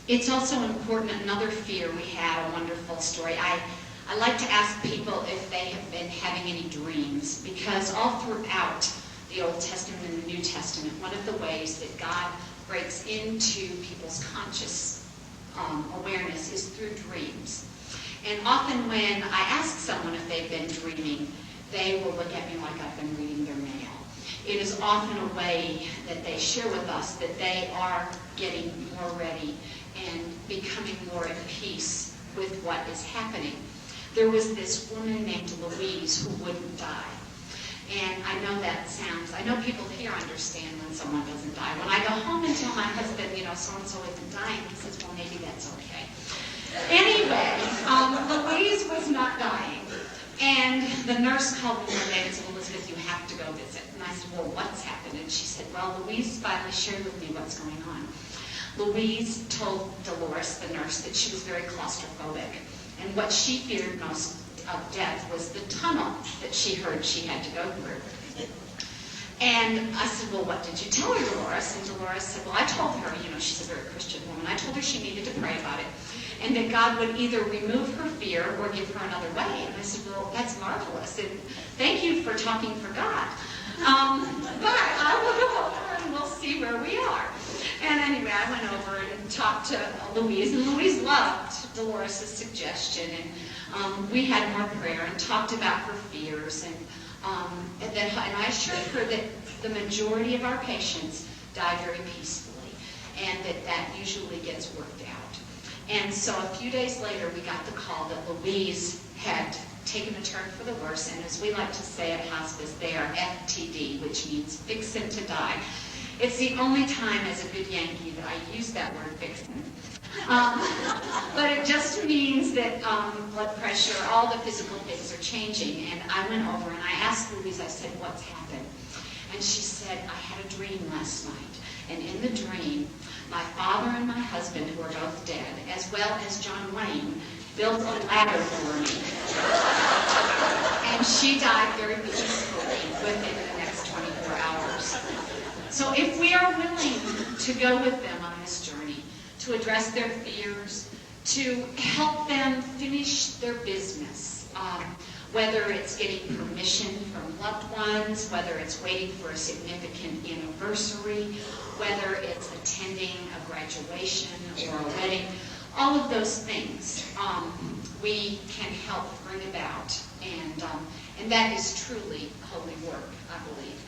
It's also important, another fear we had, a wonderful story. I like to ask people if they have been having any dreams, because all throughout the Old Testament and the New Testament, one of the ways that God breaks into people's conscious awareness is through dreams. And often when I ask someone if they've been dreaming, they will look at me like I've been reading their mail. It is often a way that they share with us that they are getting more ready and becoming more at peace with what is happening. There was this woman named Louise who wouldn't die. And I know people here understand when someone doesn't die. When I go home and tell my husband, so-and-so isn't dying, he says, well, maybe that's okay. Anyway, Louise was not dying. And the nurse called me one day and said, Elizabeth, you have to go visit. And I said, well, what's happened? And she said, well, Louise finally shared with me what's going on. Louise told Dolores, the nurse, that she was very claustrophobic. And what she feared most of death was the tunnel that she heard she had to go through. And I said, well, what did you tell her, Dolores? And Dolores said, well, I told her, she's a very Christian woman. I told her she needed to pray about it. And that God would either remove her fear or give her another way. And I said, well, that's marvelous. And thank you for talking for God. But I will go over and we'll see where we are. And anyway, I went over and talked to Louise. And Louise loved Dolores' suggestion. And we had more prayer and talked about her fears. And I assured her that the majority of our patients die very peacefully. And that usually gets worked out. And so a few days later, we got the call that Louise had taken a turn for the worse, and as we like to say at hospice, they are FTD, which means fixin' to die. It's the only time as a good Yankee that I use that word, fixin'. But it just means that blood pressure, all the physical things are changing. And I went over and I asked Louise, I said, what's happened? And she said, I had a dream last night. And in the dream, my father and my husband, who are both dead, as well as John Wayne, built a ladder for me. And she died very peacefully within the next 24 hours. So if we are willing to go with them on this journey, to address their fears, to help them finish their business, whether it's getting permission from loved ones, whether it's waiting for a significant anniversary, whether it's attending a graduation or a wedding, all of those things we can help bring about. And that is truly holy work, I believe.